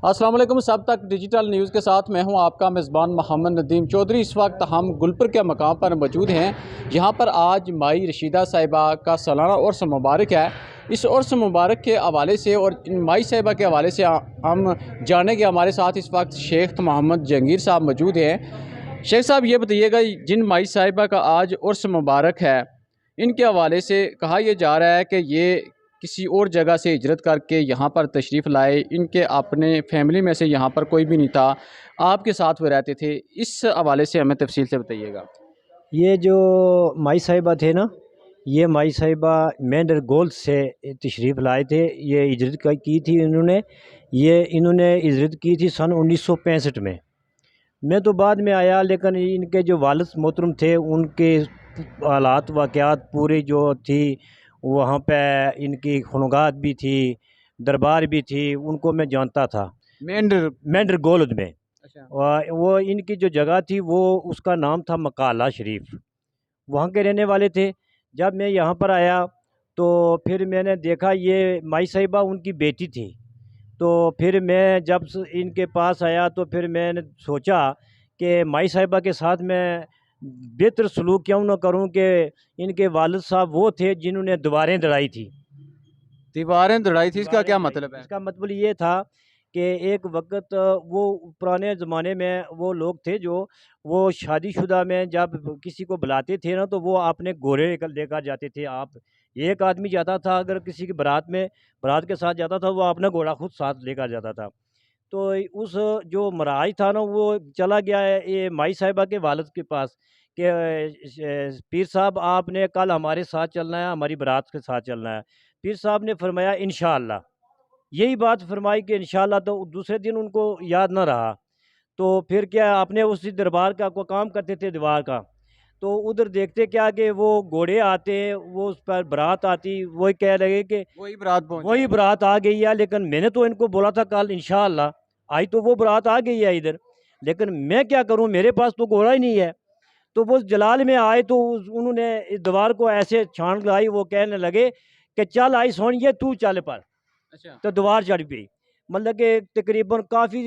السلام علیکم، سب تک ڈیجیٹل نیوز کے ساتھ میں ہوں آپ کا میزبان محمد ندیم چودھری۔ اس وقت ہم گلپر کے مقام پر موجود ہیں، جہاں پر آج مائی رشیدہ صاحبہ کا سالانہ عرس مبارک ہے۔ اس عرس مبارک کے حوالے سے اور مائی صاحبہ کے حوالے سے ہم جانیں گے۔ ہمارے ساتھ اس وقت شیخ محمد جہانگیر صاحب موجود ہیں۔ شیخ صاحب، یہ بتائیے گا، جن مائی صاحبہ کا آج عرس مبارک ہے، ان کے حوالے سے کہا یہ جا رہا ہے کہ یہ کسی اور جگہ سے ہجرت کر کے یہاں پر تشریف لائے، ان کے اپنے فیملی میں سے یہاں پر کوئی بھی نہیں تھا، آپ کے ساتھ وہ رہتے تھے۔ اس حوالے سے ہمیں تفصیل سے بتائیے گا۔ یہ جو مائی صاحبہ تھے نا، یہ مائی صاحبہ مینڈر گول سے تشریف لائے تھے۔ یہ ہجرت کی تھی انہوں نے ہجرت کی تھی سن 1965 میں۔ میں تو بعد میں آیا، لیکن ان کے جو والد محترم تھے، ان کے حالات واقعات پوری جو تھی، وہاں پہ ان کی خنوگات بھی تھی، دربار بھی تھی، ان کو میں جانتا تھا مینڈر گولد میں۔ وہ ان کی جو جگہ تھی وہ اس کا نام تھا مکالہ شریف، وہاں کے رہنے والے تھے۔ جب میں یہاں پر آیا تو پھر میں نے دیکھا یہ مائی صاحبہ ان کی بیٹی تھی، تو پھر میں جب ان کے پاس آیا تو پھر میں نے سوچا کہ مائی صاحبہ کے ساتھ میں بہتر سلوک کیوں نہ کروں کہ ان کے والد صاحب وہ تھے جنہوں نے دیواریں دڑائی تھی۔ دیواریں دڑائی تھی، اس کا کیا مطلب ہے؟ اس کا مطلب یہ تھا کہ ایک وقت وہ پرانے زمانے میں وہ لوگ تھے جو وہ شادی شدہ میں جب کسی کو بلاتے تھے نا، تو وہ اپنے گھوڑے لے کر جاتے تھے۔ ایک آدمی جاتا تھا، اگر کسی کی برات کے ساتھ جاتا تھا، وہ اپنا گھوڑا خود ساتھ لے کر جاتا تھا۔ تو اس جو مراج تھا نا، وہ چلا گیا ہے یہ مائی صاحبہ کے والد کے پاس کہ پیر صاحب آپ نے کل ہمارے ساتھ چلنا ہے، ہماری برات کے ساتھ چلنا ہے۔ پیر صاحب نے فرمایا انشاءاللہ، یہی بات فرمائی کہ انشاءاللہ، تو دوسرے دن ان کو یاد نہ رہا۔ تو پھر کیا، اپنے اسی دربار کا کوئی کام کرتے تھے دیوار کا، تو ادھر دیکھتے کیا کہ وہ گھوڑے آتے، وہ اس پر برات آتی، وہی کہہ لگے کہ وہی برات آ گئی ہے۔ لیکن میں نے تو ان کو بولا تھا کل انشاءاللہ، آئی تو وہ برات آ گئی ہے ادھر، لیکن میں کیا کروں، میرے پاس تو گھوڑا ہی نہیں ہے۔ تو وہ جلال میں آئے تو انہوں نے اس دیوار کو ایسے چھان لائی، وہ کہنے لگے کہ چل آئی سونیے تو چل پر، تو دیوار چڑھ پئی۔ مطلب کہ تقریباً کافی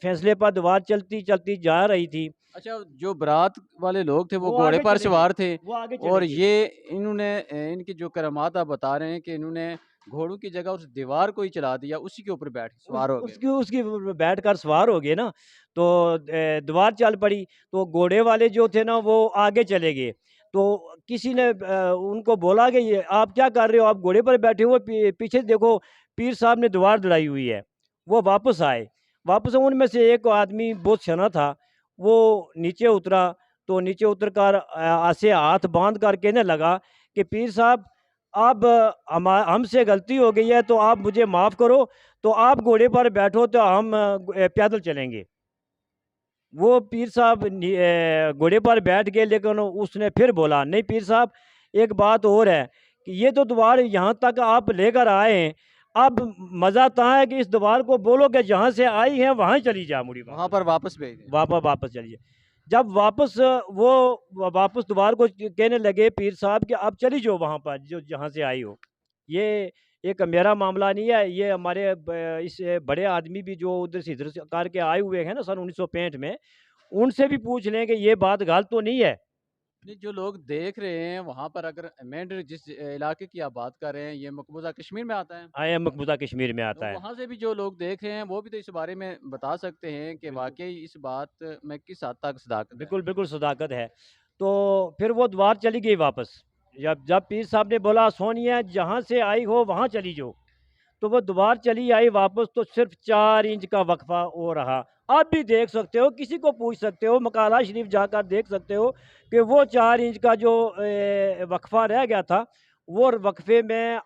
فیصلے پر دیوار چلتی چلتی جا رہی تھی۔ اچھا، جو برات والے لوگ تھے وہ گھوڑے پر سوار تھے، اور یہ انہوں نے ان کی جو کرامات آپ بتا رہے ہیں کہ انہوں نے گھوڑوں کی جگہ اس دیوار کو ہی چلا دیا، اسی کے اوپر بیٹھ سوار ہو گئے، اس کی بیٹھ کر سوار ہو گئے نا، تو دیوار چل پڑی۔ تو گھوڑے والے جو تھے نا، وہ آگے چلے گئے۔ تو کسی نے ان کو بولا کہ یہ آپ کیا کر رہے ہو، آپ گھوڑے پر بیٹھے ہو، پیچھے دیکھو پیر صاحب نے دیوار دڑائی ہوئی ہے۔ وہ واپس آئے، ان میں سے ایک آدمی بہت شنا تھا، وہ نیچے اترا، تو نیچے اتر کر ایسے ہاتھ باندھ کر کہنے لگا کہ پیر صاحب، اب ہم سے غلطی ہو گئی ہے، تو آپ مجھے معاف کرو، تو آپ گھوڑے پر بیٹھو تو ہم پیدل چلیں گے۔ وہ پیر صاحب گھوڑے پر بیٹھ گئے، لیکن اس نے پھر بولا نہیں پیر صاحب، ایک بات اور ہے کہ یہ تو دوار یہاں تک آپ لے کر آئے ہیں، اب مزہ تھا ہے کہ اس دوار کو بولو کہ جہاں سے آئی ہیں وہاں چلی جا، مڑی وہاں پر واپس بھیج دیں، واپس چلیے۔ جب واپس دوبار کو کہنے لگے پیر صاحب کہ آپ چلی جاؤ وہاں پر جہاں سے آئی ہو۔ یہ ایک میرا معاملہ نہیں ہے، یہ ہمارے اس بڑے آدمی بھی جو ادھر سے ادھر کر کے آئے ہوئے ہیں نا سن 1965 میں، ان سے بھی پوچھ لیں کہ یہ بات غلط تو نہیں ہے۔ جو لوگ دیکھ رہے ہیں وہاں پر، اگر مینڈر جس علاقے کی آپ بات کر رہے ہیں، یہ مقبوضہ کشمیر میں آتا ہے، آیا مقبوضہ کشمیر میں آتا ہے، وہاں سے بھی جو لوگ دیکھ رہے ہیں وہ بھی تو اس بارے میں بتا سکتے ہیں کہ واقعی اس بات میں کس حد تک صداقت ہے۔ بالکل صداقت ہے۔ تو پھر وہ دوار چلی گئی واپس۔ جب پیر صاحب نے بولا سونیا جہاں سے آئی ہو وہاں چلی جاؤ، تو وہ دوبار چلی آئی واپس، تو صرف 4 انچ کا وقفہ ہو رہا۔ آپ بھی دیکھ سکتے ہو، کسی کو پوچھ سکتے ہو، مکالہ شریف جا کر دیکھ سکتے ہو کہ وہ 4 انچ کا جو وقفہ رہ گیا تھا، وہ وقفے میں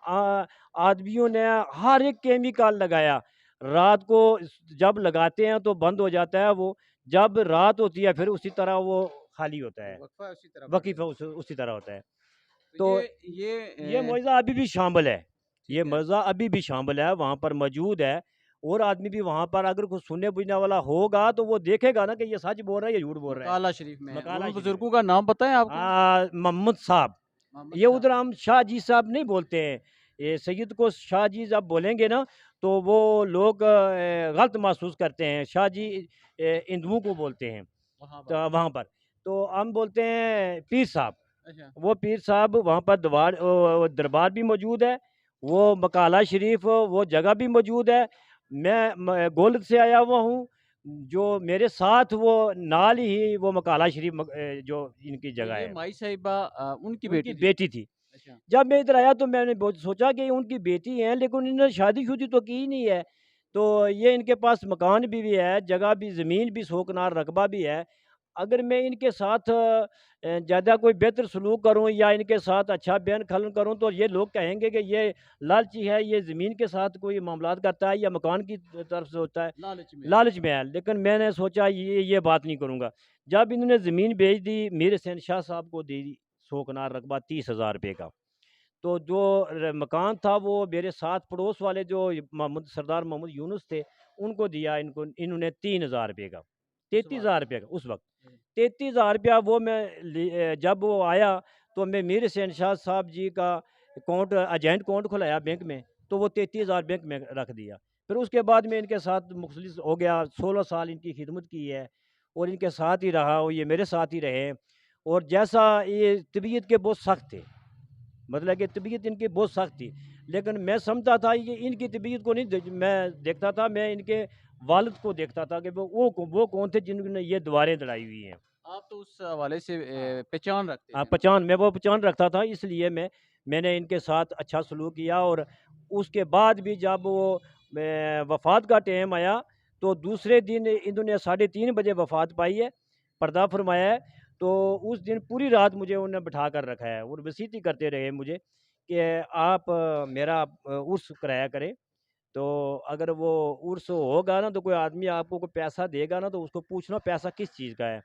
آدمیوں نے ہر ایک کیمیکل لگایا۔ رات کو جب لگاتے ہیں تو بند ہو جاتا ہے، وہ جب رات ہوتی ہے پھر اسی طرح وہ خالی ہوتا ہے، وقفہ اسی طرح ہوتا ہے۔ تو یہ معجزہ ابھی بھی شامل ہے، یہ معجزہ ابھی بھی شامل ہے، وہاں پر موجود ہے۔ اور آدمی بھی وہاں پر اگر کوئی سننے بجنے والا ہوگا تو وہ دیکھے گا نا کہ یہ سچ بول رہا ہے یا جھوٹ بول رہا ہے۔ مکالہ شریف میں بزرگوں کا نام پتہ ہے آپ کو؟ محمد صاحب، یہ ادھر ہم شاہ جی صاحب نہیں بولتے ہیں، یہ سید کو شاہ جی جب بولیں گے نا تو وہ لوگ غلط محسوس کرتے ہیں. شاہ جی ہندوؤں کو بولتے ہیں وہاں پر، تو ہم بولتے ہیں پیر صاحب. وہ پیر صاحب وہاں پر دربار بھی موجود ہے، وہ مکالہ شریف وہ جگہ بھی موجود ہے. میں گولد سے آیا ہوا ہوں، جو میرے ساتھ وہ نال ہی وہ مکالہ شریف جو ان کی جگہ ہے، مائی صاحبہ ان کی ان کی بیٹی بیٹی تھی. جب میں ادھر آیا تو میں نے بہت سوچا کہ ان کی بیٹی ہیں، لیکن انہوں نے شادی تو کی نہیں ہے. تو یہ ان کے پاس مکان بھی ہے، جگہ بھی، زمین بھی، سوکنار رقبہ بھی ہے. اگر میں ان کے ساتھ زیادہ کوئی بہتر سلوک کروں یا ان کے ساتھ اچھا بیان کھلن کروں تو یہ لوگ کہیں گے کہ یہ لالچی ہے، یہ زمین کے ساتھ کوئی معاملات کرتا ہے یا مکان کی طرف سے ہوتا ہے، لالچ میں ہے. لیکن میں نے سوچا یہ بات نہیں کروں گا. جب انہوں نے زمین بیچ دی، میر حسین شاہ صاحب کو دی سوکنار رقبہ 30,000 روپے کا. تو جو مکان تھا وہ میرے ساتھ پڑوس والے جو سردار محمد یونس تھے ان کو دیا، انہوں نے 3,000 روپے کا، 33,000 روپے کا اس وقت. 33,000 روپیہ وہ میں جب وہ آیا تو میں میر حسین شاہ صاحب جی کا اکاؤنٹ ایجنٹ اکاؤنٹ کھلایا بینک میں، تو وہ 33,000 بینک میں رکھ دیا. پھر اس کے بعد میں ان کے ساتھ مخلص ہو گیا، 16 سال ان کی خدمت کی ہے اور ان کے ساتھ ہی رہا، اور یہ میرے ساتھ ہی رہے. اور جیسا یہ طبیعت کے بہت سخت تھے، مطلب کہ طبیعت ان کی بہت سخت تھی، لیکن میں سمجھتا تھا کہ ان کی طبیعت کو نہیں میں دیکھتا تھا، میں ان کے والد کو دیکھتا تھا کہ وہ کون تھے جنہوں نے یہ دیواریں دڑائی ہوئی ہیں. آپ تو اس حوالے سے پہچان رکھتے ہیں. میں وہ پہچان رکھتا تھا، اس لیے میں نے ان کے ساتھ اچھا سلوک کیا. اور اس کے بعد بھی جب وہ وفات کا ٹائم آیا تو دوسرے دن انہوں نے 3:30 بجے وفات پائی ہے، پردہ فرمایا ہے. تو اس دن پوری رات مجھے انہوں نے بٹھا کر رکھا ہے اور وصیتی کرتے رہے مجھے کہ آپ میرا عرس کرایا کریں. تو اگر وہ عرس ہوگا نا تو کوئی آدمی آپ کو کوئی پیسہ دے گا نا تو اس کو پوچھنا پیسہ کس چیز کا ہے.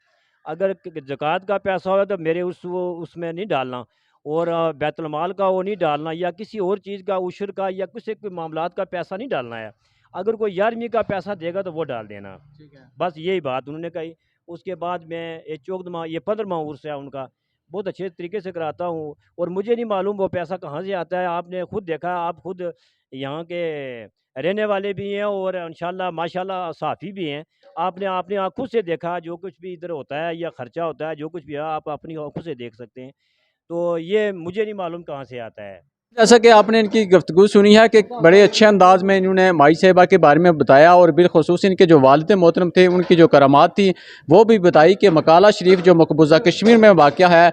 اگر زکوٰۃ کا پیسہ ہوگا تو میرے اس میں نہیں ڈالنا، اور بیت المال کا وہ نہیں ڈالنا، یا کسی اور چیز کا عشر کا یا کسی کوئی معاملات کا پیسہ نہیں ڈالنا ہے. اگر کوئی 11ویں کا پیسہ دے گا تو وہ ڈال دینا. بس یہی بات انہوں نے کہی. اس کے بعد میں یہ 15واں عرس ہے ان کا، بہت اچھے طریقے سے کراتا ہوں. اور مجھے نہیں معلوم وہ پیسہ کہاں سے آتا ہے. آپ نے خود دیکھا، آپ خود یہاں کے رہنے والے بھی ہیں اور انشاءاللہ ماشاءاللہ صحافی بھی ہیں. آپ نے آنکھوں سے دیکھا جو کچھ بھی ادھر ہوتا ہے یا خرچہ ہوتا ہے، جو کچھ بھی ہے آپ اپنی آنکھوں سے دیکھ سکتے ہیں. تو یہ مجھے نہیں معلوم کہاں سے آتا ہے. جیسا کہ آپ نے ان کی گفتگو سنی ہے کہ بڑے اچھے انداز میں انہوں نے مائی صاحبہ کے بارے میں بتایا، اور بالخصوص ان کے جو والد محترم تھے ان کی جو کرامات تھی وہ بھی بتائی کہ مکالہ شریف جو مقبوضہ کشمیر میں واقع ہے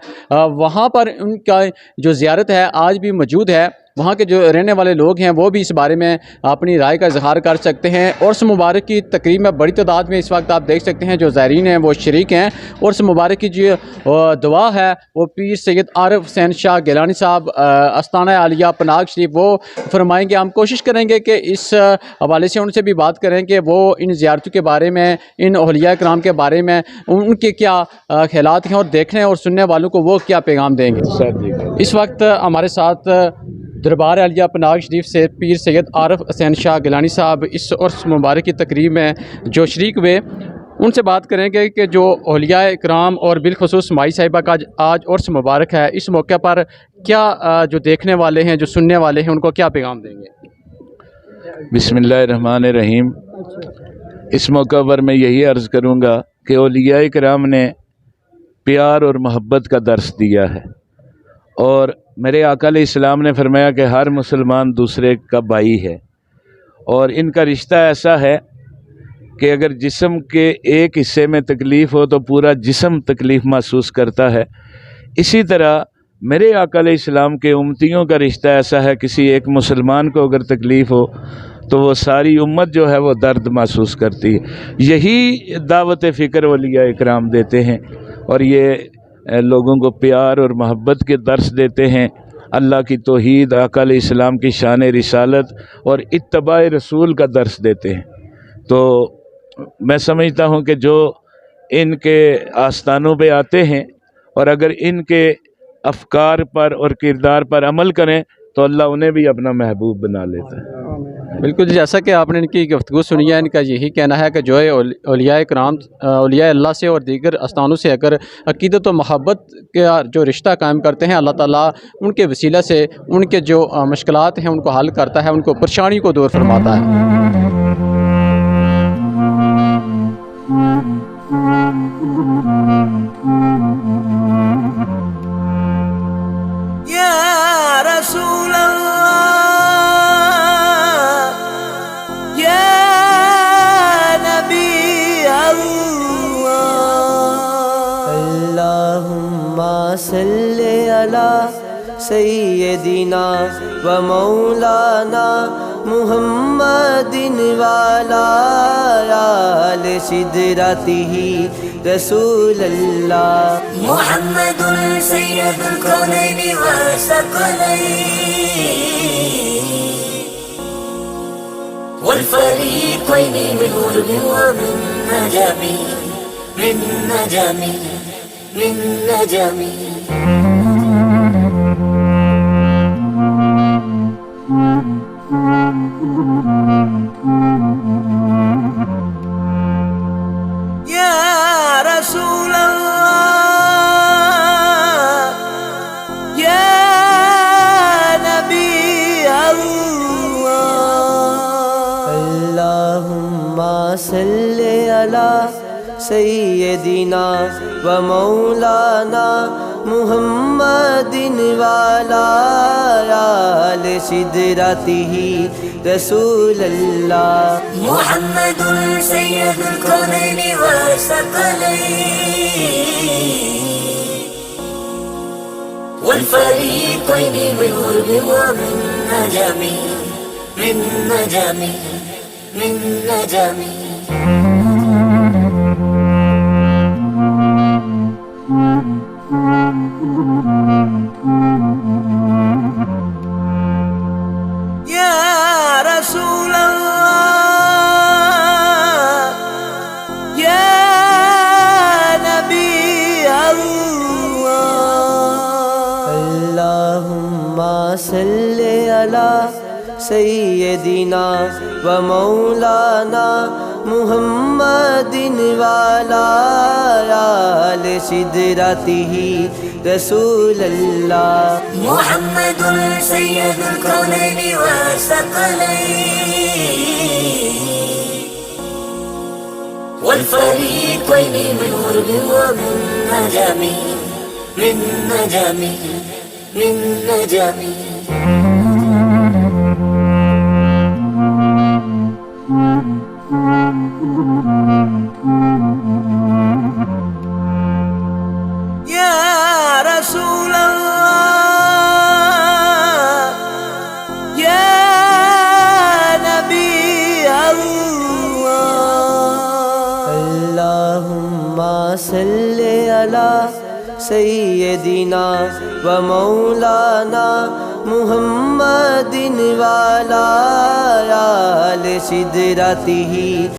وہاں پر ان کا جو زیارت ہے آج بھی موجود ہے. وہاں کے جو رہنے والے لوگ ہیں وہ بھی اس بارے میں اپنی رائے کا اظہار کر سکتے ہیں. اور اس مبارک کی تقریب میں بڑی تعداد میں اس وقت آپ دیکھ سکتے ہیں جو زائرین ہیں وہ شریک ہیں. اور اس مبارک کی جو دعا ہے وہ پیر سید عارف حسین شاہ گیلانی صاحب استانہ عالیہ پناگ شریف وہ فرمائیں گے. ہم کوشش کریں گے کہ اس حوالے سے ان سے بھی بات کریں کہ وہ ان زیارتوں کے بارے میں، ان اولیاء کرام کے بارے میں ان کے کیا خیالات ہیں، اور دیکھنے اور سننے والوں کو وہ کیا پیغام دیں گے. اس وقت ہمارے ساتھ دربار عالیہ پناگ شریف سے پیر سید عارف حسین شاہ گیلانی صاحب اس عرس مبارک کی تقریب میں جو شریک ہوئے، ان سے بات کریں گے کہ جو اولیاء اکرام اور بالخصوص مائی صاحبہ کا آج عرس مبارک ہے، اس موقع پر کیا جو دیکھنے والے ہیں، جو سننے والے ہیں، ان کو کیا پیغام دیں گے. بسم اللہ الرحمن الرحیم. اس موقع پر میں یہی عرض کروں گا کہ اولیاء کرام نے پیار اور محبت کا درس دیا ہے، اور میرے آقا علیہ السلام نے فرمایا کہ ہر مسلمان دوسرے کا بھائی ہے، اور ان کا رشتہ ایسا ہے کہ اگر جسم کے ایک حصے میں تکلیف ہو تو پورا جسم تکلیف محسوس کرتا ہے. اسی طرح میرے آقا علیہ السلام کے امتیوں کا رشتہ ایسا ہے، کسی ایک مسلمان کو اگر تکلیف ہو تو وہ ساری امت جو ہے وہ درد محسوس کرتی ہے. یہی دعوت فکر اولیاء اکرام دیتے ہیں، اور یہ لوگوں کو پیار اور محبت کے درس دیتے ہیں، اللہ کی توحید، آقا علیہ السلام کی شان رسالت اور اتباع رسول کا درس دیتے ہیں. تو میں سمجھتا ہوں کہ جو ان کے آستانوں پہ آتے ہیں اور اگر ان کے افکار پر اور کردار پر عمل کریں تو اللہ انہیں بھی اپنا محبوب بنا لیتا ہے. بالکل جی، جیسا کہ آپ نے ان کی گفتگو سنی ہے، ان کا یہی کہنا ہے کہ جو ہے اولیاء کرام، اولیاء اللہ سے اور دیگر استانوں سے اگر عقیدت و محبت کا جو رشتہ قائم کرتے ہیں، اللہ تعالیٰ ان کے وسیلہ سے ان کے جو مشکلات ہیں ان کو حل کرتا ہے، ان کو پریشانی کو دور فرماتا ہے۔ یا رسول اللہ، یا نبی اللہ، اللہم صلی علی سیدنا و مولانا محمد وعلی آل سدرتہ رسول اللہ محمد سید الکونین والثقلین والفریقین من غرب ومن نجم من نجم من نجم یا رسول اللہ، یا نبی اللہ، اللہم صلی علی سیدنا و مولانا محمد وعلی آل سدرتہ رسول اللہ محمد سید الکونین والثقلین والفریقین من غرب ومن نجم من نجم من نجم یا رسول اللہ، یا نبی اللہ، اللہم صلی علی سیدنا و مولانا محمد وعلی آل سدرتہ رسول اللہ محمد سید الکونین والثقلین والفریقین من غرب ومن نجم من نجم من نجم یا رسول اللہ، یا نبی اللہ، اللہم صلی علی سیدنا و مولانا محمد وعلی آل سدرتہ